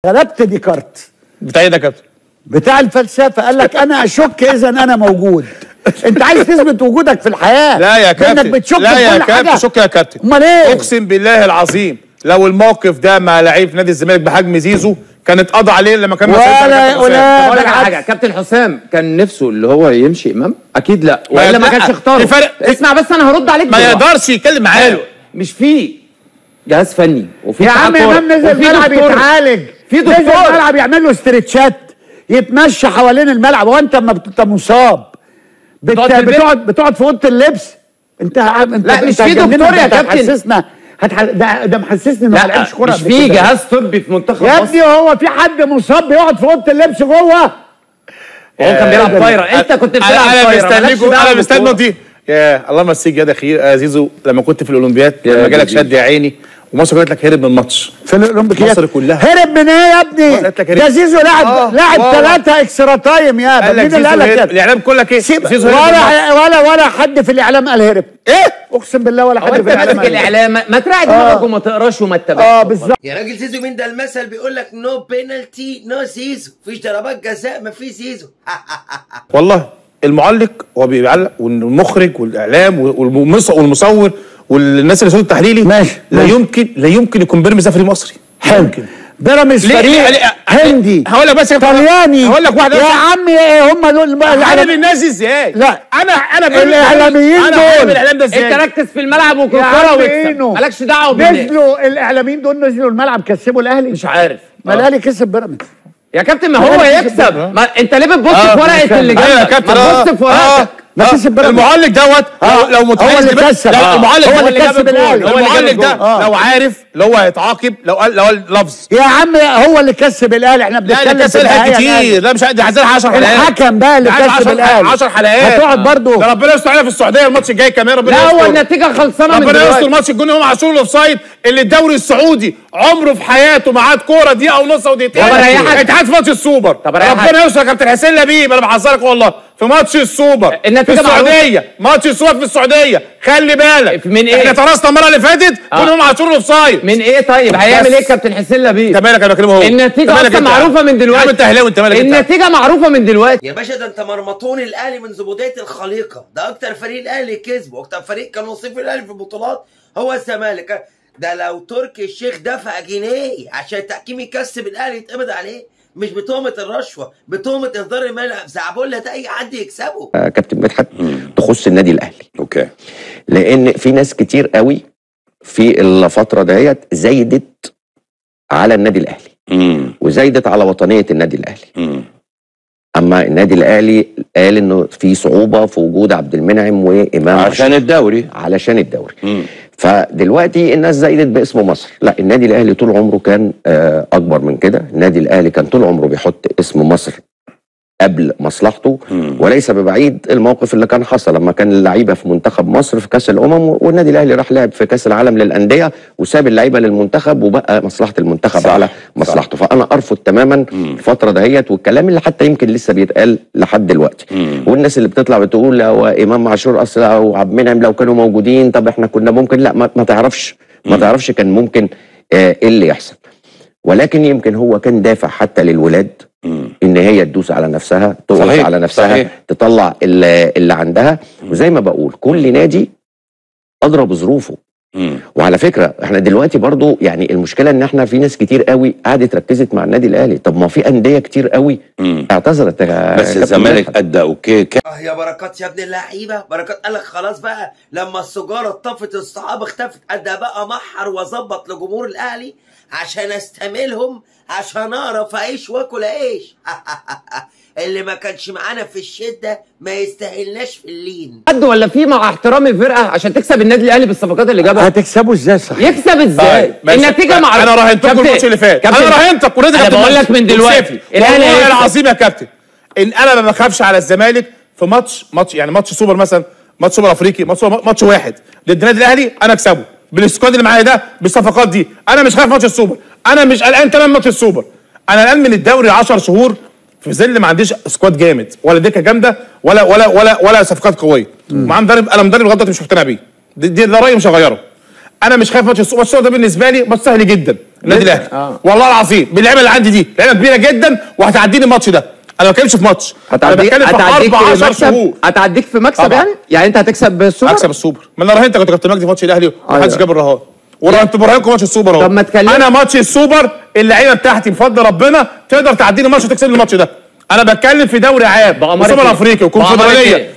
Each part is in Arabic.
غلبت ديكارت بتاع ايه ده يا كابتن؟ بتاع الفلسفه. قال لك انا اشك اذا انا موجود. انت عايز تثبت وجودك في الحياه. لا يا كابتن، انك بتشك لا في يا كل كابتن، حاجه. شك يا كابتن. امال ايه؟ اقسم بالله العظيم لو الموقف ده مع لعيب نادي الزمالك بحجم زيزو كانت قضى عليه لما كان ولا اقول لك حاجه، كابتن حسام كان نفسه اللي هو يمشي امام؟ اكيد لا، والا ما كانش اختاره. اسمع بس انا هرد عليك. ما يقدرش يتكلم معاه. مش في جهاز فني وفي يا عم امام نزل الملعب يتعالج، في دكتور نزل الملعب يعمل له استرتشات، يتمشى حوالين الملعب. وانت اما انت مصاب بتقعد في اوضه اللبس. انت لا مش في دكتور يا كابتن. هتحسسنا ده محسسني انه ما لعبش كوره. مش في جهاز طبي في منتخب مصر يا ابني. هو في حد مصاب بيقعد في اوضه اللبس جوه؟ هو كان بيلعب طايره، انت كنت بتلعب طايره. انا مستني دي. يا الله مسيك يد يا زيزو لما كنت في الاولمبياد، لما جالك شد يا عيني ومصر قالت لك هرب من الماتش في الاولمبياد. مصر كلها هرب من ايه يا ابني؟ ده زيزو لاعب 3 اكسترا تايم يا ابني. مين اللي قال لك كده؟ الاعلام كل لك ايه؟ زيزو ولا حد في الاعلام قال هرب. ايه؟ اقسم بالله ولا حد في الاعلام. الاعلام ما تراعي دماغك وما تقراش وما تتابعش. بالظبط يا راجل. زيزو مين ده؟ المثل بيقول لك نو بينالتي نو زيزو، مفيش ضربات جزاء ما في زيزو. والله المعلق هو بيعلق، والمخرج والاعلام والمصور والناس اللي صوت التحليلي ماشي. لا يمكن يكون بيراميدز فريق مصري. يمكن بيراميدز فريق هندي هقول لك بس طلياني. هقول لك واحده يا عمي هم دول اعلام الناس ازاي؟ لا انا الاعلاميين دول. الاعلام ده ازاي؟ انت ركز في الملعب وكوره واكسب، مالكش دعوه بالناس. نزلوا الاعلاميين دول نزلوا الملعب كسبوا الاهلي. مش عارف ما الاهلي كسب بيراميدز يا كابتن. ما هو يكسب. ما انت ليه بتبص في ورقه اللي جنبك؟ يا كابتن ما تبص في ورقتك. ما كسب بيراميدز. المعلق دوت لو متحيز هو اللي كسب. هو اللي كسب الاهلي. المعلق ده لو عارف لو هو هيتعاقب لو لفظ يا عم هو اللي كسب الاهلي. احنا بنتكلم في الحلقات كتير. لا مش عايزين 10 حلقات. الحكم بقى اللي كسب الاهلي 10 حلقات. هتقعد برضه. ده ربنا يستر علينا في السعوديه الماتش الجاي كمان. ربنا لا يستر. هو النتيجه خلصانه من دلوقتي. ربنا يستر. ماتش الجون امام عاشور الاوفسايد اللي الدوري السعودي عمره في حياته ما عاد كوره دقيقه ونص او دقيقتين. اتحاد في ماتش السوبر. ربنا يستر يا كابتن حسين لبيب. انا بحذرك والله في ماتش السوبر في السعوديه. ماتش السوبر في السعوديه خلي بالك من ايه؟ احنا ترصنا المره اللي فاتت كنا هم عاشور الاوفسايد. من ايه طيب؟ هيعمل ايه كابتن حسين لبيب؟ انت مالك؟ انا بكلمه هو. النتيجه اصلا معروفه من دلوقتي. انت اهلاوي انت مالك؟ النتيجه معروفه من دلوقتي يا باشا. ده انت مرمطون الاهلي منذ بدايه الخليقه. ده اكتر فريق الاهلي كسبه، اكتر فريق كان وصيف الاهلي في البطولات هو الزمالك. ده لو تركي الشيخ دفع جنيه عشان التحكيم يكسب الاهلي يتقبض عليه، مش بتهمه الرشوه، بتهمه اهدار المال. زعبولة ده اي حد يكسبه. كابتن مدحت تخص النادي الاهلي. اوكي. لان في ناس كتير قوي في الفتره ديت زايدت على النادي الاهلي وزايدت على وطنيه النادي الاهلي. اما النادي الاهلي قال انه في صعوبه في وجود عبد المنعم وامام علشان الدوري. فدلوقتي الناس زايدت باسم مصر. لا، النادي الاهلي طول عمره كان اكبر من كده. النادي الاهلي كان طول عمره بيحط اسم مصر قبل مصلحته. وليس ببعيد الموقف اللي كان حصل لما كان اللعيبه في منتخب مصر في كاس الامم والنادي الاهلي راح لعب في كاس العالم للانديه وساب اللعيبه للمنتخب وبقى مصلحه المنتخب صح على مصلحته. صح. فانا ارفض تماما الفتره دهيت والكلام اللي حتى يمكن لسه بيتقال لحد دلوقتي. والناس اللي بتطلع بتقول لو امام عاشور اصلا او عبد المنعم لو كانوا موجودين طب احنا كنا ممكن. لا، ما تعرفش كان ممكن ايه اللي يحصل. ولكن يمكن هو كان دافع حتى للولاد ان هي تدوس على نفسها، تقف على نفسها. صحيح. تطلع اللي عندها. وزي ما بقول كل نادي ادرى بظروفه. وعلى فكره احنا دلوقتي برضو يعني المشكله ان احنا في ناس كتير قوي قعدت ركزت مع النادي الاهلي. طب ما في انديه كتير قوي اعتذرت. بس الزمالك ادى اوكي. يا بركات يا ابن اللعيبه. بركات قال لك خلاص بقى لما السجاره اتطفت الصحابه اختفت. ادى بقى محر وظبط لجمهور الاهلي عشان استميلهم، عشان اعرف اعيش واكل عيش. اللي ما كانش معانا في الشده ما يستاهلناش في اللين. حد ولا في مع احترامي الفرقه عشان تكسب النادي الاهلي بالصفقات اللي جابها؟ هتكسبه ازاي؟ صح يكسب ازاي؟ النتيجه معروفه. انا راهنتكم الماتش اللي فات. انا راهنتك ونادي. انا بقول لك من دلوقتي والله العظيم يا كابتن ان انا ما بخافش على الزمالك في ماتش يعني ماتش سوبر مثلا، ماتش سوبر افريقي، ماتش واحد ضد النادي الاهلي انا اكسبه بالسكواد اللي معايا ده بالصفقات دي. انا مش خايف ماتش السوبر. انا مش قلقان تمام ماتش السوبر. انا قلقان من الدوري 10 شهور في ظل ما عنديش سكواد جامد ولا دكه جامده ولا صفقات قويه. معاه مدرب انا مدرب لغايه دلوقتي مش مقتنع بيه. ده رايي مش هغيره. انا مش خايف ماتش السوبر ده بالنسبه لي ماتش سهل جدا النادي الاهلي. والله العظيم باللعيبه اللي عندي دي لعيبه كبيره جدا وهتعديني الماتش ده. انا ما بتكلمش في ماتش، انا بتكلم في 14 شهور. هتعديك في مكسب يعني انت هتكسب السوبر؟ اكسب السوبر. ما انا راهنت كنت كابتن مجدي في ماتش الاهلي ومحدش جاب الرهان، ورهنت براهنكم ماتش السوبر اهو. طب ما تكلمني. انا ماتش السوبر اللعيبه بتاعتي بفضل ربنا تقدر تعديني الماتش وتكسبني الماتش ده. انا بتكلم في دوري عام وسوبر افريقي وكونفدراليه.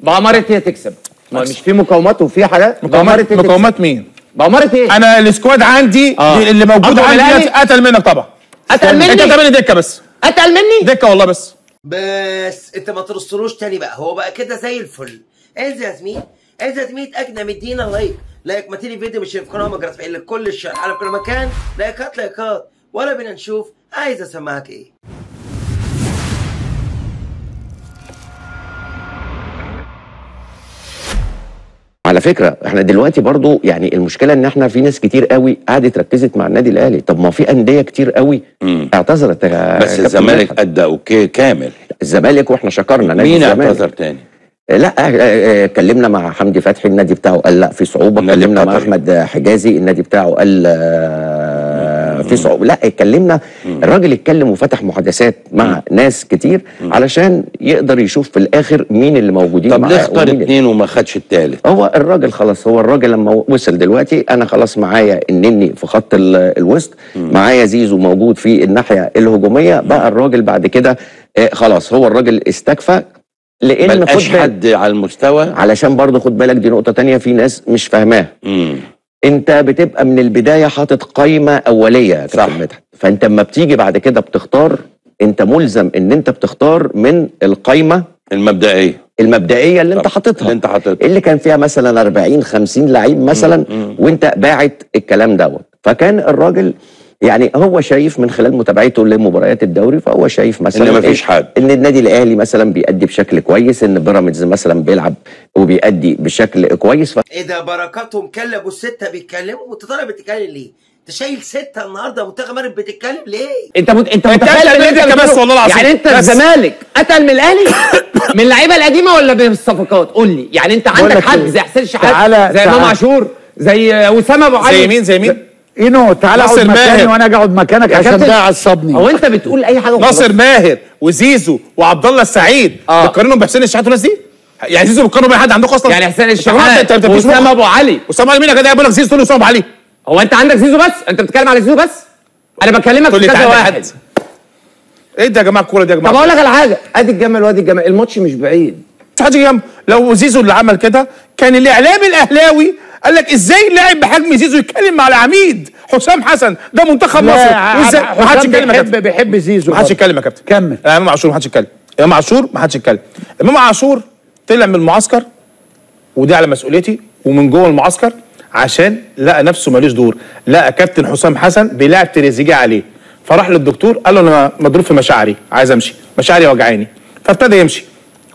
بأمارة ايه تكسب؟ مش في مقاومات وفي حاجات؟ مقاومات مين؟ بأمارة ايه؟ انا السكواد عندي اللي موجود عندي اتقل منك طبعا. اتقل مني؟ انت تعمل دكه بس. اتقل مني؟ دكه والله بس انت ما ترصلوش تاني بقى، هو بقى كده زي الفل. انزل يا زميل، انزل يا زميل، اتاكد مدينا لايك ما تيجي فيديو مش في قناه مجرد فعل كل الشرح على كل مكان. لايكات ولا بينا نشوف عايز اسمعك ايه. على فكره احنا دلوقتي برضو يعني المشكله ان احنا في ناس كتير قوي قعدت ركزت مع النادي الاهلي. طب ما في انديه كتير قوي اعتذرت. بس الزمالك ادى اوكي كامل. الزمالك واحنا شكرنا نادي مين الزمالك. اعتذر تاني؟ لا اتكلمنا مع حمدي فتحي النادي بتاعه قال لا في صعوبه. اتكلمنا مع احمد حجازي النادي بتاعه قال في صعوبه. لا اتكلمنا الراجل اتكلم وفتح محادثات مع ناس كتير علشان يقدر يشوف في الاخر مين اللي موجودين معاه. طب ليه اختار اتنين وما خدش التالت؟ هو الراجل خلاص، هو الراجل لما وصل دلوقتي انا خلاص معايا النني في خط الوسط، معايا زيزو موجود في الناحيه الهجوميه. بقى الراجل بعد كده خلاص هو الراجل استكفى. لان ملقاش حد على المستوى. علشان برضه خد بالك دي نقطه تانية في ناس مش فاهماها. انت بتبقى من البدايه حاطط قايمه اوليه يا كابتن مدحت، فانت اما بتيجي بعد كده بتختار انت ملزم ان انت بتختار من القايمه المبدئيه اللي انت حاططها، اللي كان فيها مثلا 40 50 لعيب مثلا وانت باعت الكلام دوت. فكان الراجل يعني هو شايف من خلال متابعته لمباريات الدوري، فهو شايف مثلا ان مفيش حد، ان النادي الاهلي مثلا بيأدي بشكل كويس، ان بيراميدز مثلا بيلعب وبيأدي بشكل كويس. ايه ده بركاتهم كلبوا السته بيتكلموا وانت طالع بتتكلم ليه؟ انت شايل سته النهارده منتخب مغرب بتتكلم ليه؟ انت متخيل انت بس والله العظيم يعني انت الزمالك اتقل من الاهلي من اللعيبه القديمه ولا بالصفقات؟ قول لي يعني انت عندك حد زي حسين شحات زي امام عاشور زي وسام ابو علي زي مين؟ اينو تعالى اقعد مكاني وانا اجي اقعد مكانك عشان ده يعصبني. هو انت بتقول اي حاجه وخلاص. ناصر ماهر وزيزو وعبد الله السعيد بتقارنهم بحسين الشحات والناس دي؟ يعني زيزو بتقارنه باي حد عندكم اصلا؟ يعني حسين الشحات وسام ابو علي. وسام علي مين يا جدع؟ بقول لك زيزو تقول وسام ابو علي. هو انت عندك زيزو بس؟ انت بتتكلم على زيزو بس؟ انا بكلمك في كذا واحد. ايه ده يا جماعه الكوره دي يا جماعه؟ طب اقول لك على حاجه، ادي الجمل وادي الجمل، الماتش مش بعيد. مش حاجه جنب. لو زيزو اللي عمل كده كان الاعلام الاهلاوي قال لك ازاي لاعب بحجم زيزو يتكلم مع العميد حسام حسن ده منتخب مصر؟ وازاي ما حدش يتكلم يا كابتن؟ بيحب زيزو. ما حدش يتكلم يا كابتن. كمل. امام عاشور ما حدش يتكلم. امام عاشور ما حدش يتكلم. امام عاشور طلع من المعسكر ودي على مسؤوليتي، ومن جوه المعسكر عشان لقى نفسه ماليش دور، لقى كابتن حسام حسن بيلاعب تريزيجيه عليه، فراح للدكتور قال له انا مضروب في مشاعري عايز امشي، مشاعري وجعاني، فابتدى يمشي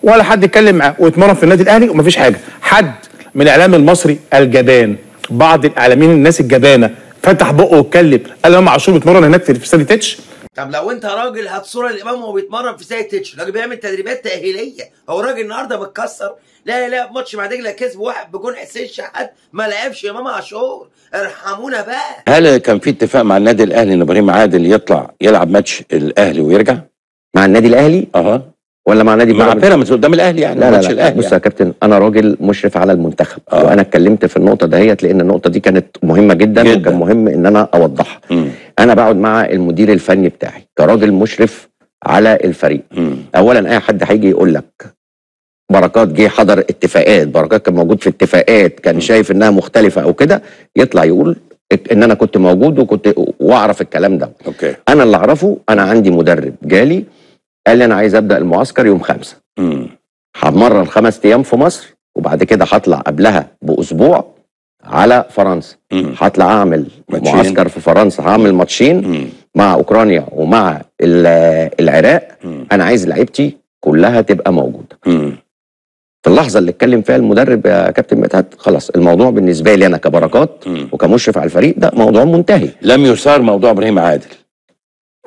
ولا حد يتكلم معاه ويتمرن في النادي الاهلي ومفيش حاجه. حد من الاعلام المصري الجبان، بعض الاعلاميين الناس الجبانه فتح بقه واتكلم قال امام عاشور بيتمرن هناك في استاد تتش. طب لو انت راجل هات صوره الامام وهو بيتمرن في استاد تتش، راجل بيعمل تدريبات تاهيليه، هو راجل النهارده متكسر؟ لا لا ماتش مع دجله كسب واحد بجون حسين شحات ما لعبش امام عاشور، ارحمونا بقى. هل كان في اتفاق مع النادي الاهلي ان ابراهيم عادل يطلع يلعب ماتش الاهلي ويرجع؟ مع النادي الاهلي؟ ولا مع نادي بيراميدز قدام الاهلي يعني؟ لا لا لا بص يا كابتن، انا راجل مشرف على المنتخب وانا اتكلمت في النقطه دهيت لان النقطه دي كانت مهمه جدا وكان مهم ان انا اوضحها. انا بقعد مع المدير الفني بتاعي كراجل مشرف على الفريق. اولا اي حد هيجي يقول لك بركات جه حضر اتفاقات، بركات كان موجود في اتفاقات، كان شايف انها مختلفه او كده، يطلع يقول ان انا كنت موجود وكنت واعرف الكلام ده. انا اللي اعرفه انا عندي مدرب جالي قال لي انا عايز ابدا المعسكر يوم 5. هتمرن 5 ايام في مصر وبعد كده هطلع قبلها باسبوع على فرنسا. هطلع اعمل معسكر في فرنسا، هعمل ماتشين مع اوكرانيا ومع العراق. انا عايز لعيبتي كلها تبقى موجوده. في اللحظه اللي اتكلم فيها المدرب يا كابتن مدحت خلاص الموضوع بالنسبه لي انا كبركات وكمشرف على الفريق ده موضوع منتهي. لم يثار موضوع ابراهيم عادل.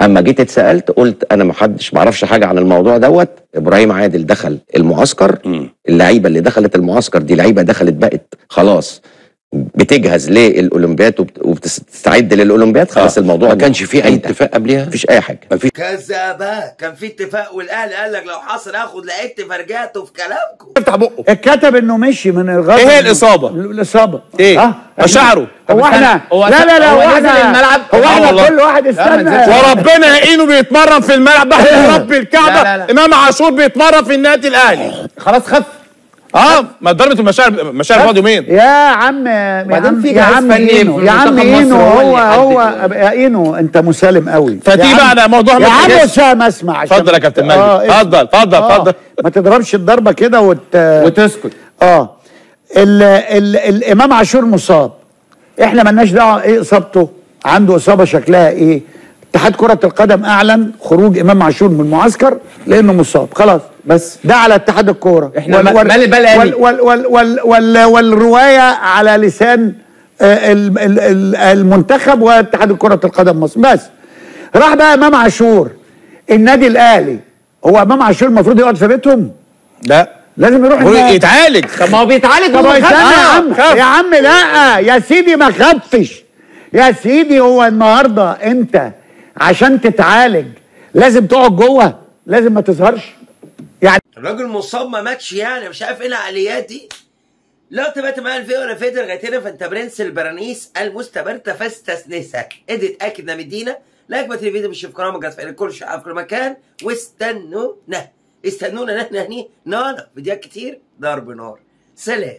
اما جيت اتسالت قلت انا ما اعرفش حاجه عن الموضوع دوت. ابراهيم عادل دخل المعسكر، اللعيبه اللي دخلت المعسكر دي لعيبه دخلت بقت خلاص بتجهز للاولمبياد وبتستعد للاولمبياد، خلاص الموضوع ما كانش فيه اي اتفاق قبلها، مفيش اي حاجه. كذابه، كان في اتفاق والاهلي قال لك لو حصل اخد لعيبتي فرجعته في كلامكم. افتح بقه. اتكتب انه مشي من الغرب. ايه هي الاصابه؟ الاصابه ايه؟ مشاعره. هو احنا لا هو احنا نزل الملعب. هو احنا والله. كل واحد استنى. وربنا يعينه بيتمرن في الملعب بحلف رب الكعبه. لا. امام عاشور بيتمرن في النادي الاهلي. خلاص خف. ما ضربت المشاعر بعد يومين. يا عم بعدين في يا جهاز عم فني اينو، في يا عم منتخب اينو، مصر هو اللي يا اينو انت مسالم قوي. فتيجي بقى على موضوع يا عم ما اسامه اسمع. اتفضل يا كابتن مجدي. اتفضل. ما تضربش الضربه كده وتسكت. الامام عاشور مصاب، احنا مالناش دعوه ايه اصابته، عنده اصابه شكلها ايه. اتحاد كره القدم اعلن خروج امام عاشور من المعسكر لانه مصاب، خلاص. بس ده على اتحاد الكوره. احنا مال بالي والروايه على لسان المنتخب واتحاد كره القدم مصر. بس راح بقى امام عاشور النادي الاهلي. هو امام عاشور المفروض يقعد في بيتهم؟ لا، لازم يروح يتعالج. طب ما هو بيتعالج. طب يا عم لا يا سيدي ما خفش يا سيدي. هو النهارده انت عشان تتعالج لازم تقعد جوه، لازم ما تظهرش يعني. الراجل مصاب ما ماتش يعني، مش عارف ايه العقليات دي. لا تبات معايا الفيديو ولا فيديو لغايه هنا، فانت برنس البرانيس المستمرة فاستثنسك. ادت اكد مدينه لايك بقى الفيديو، مش في قناه مجد في كل شيء في كل مكان، واستنونا نحن هني نانا فيديوهات كتير ضرب نار. سلام.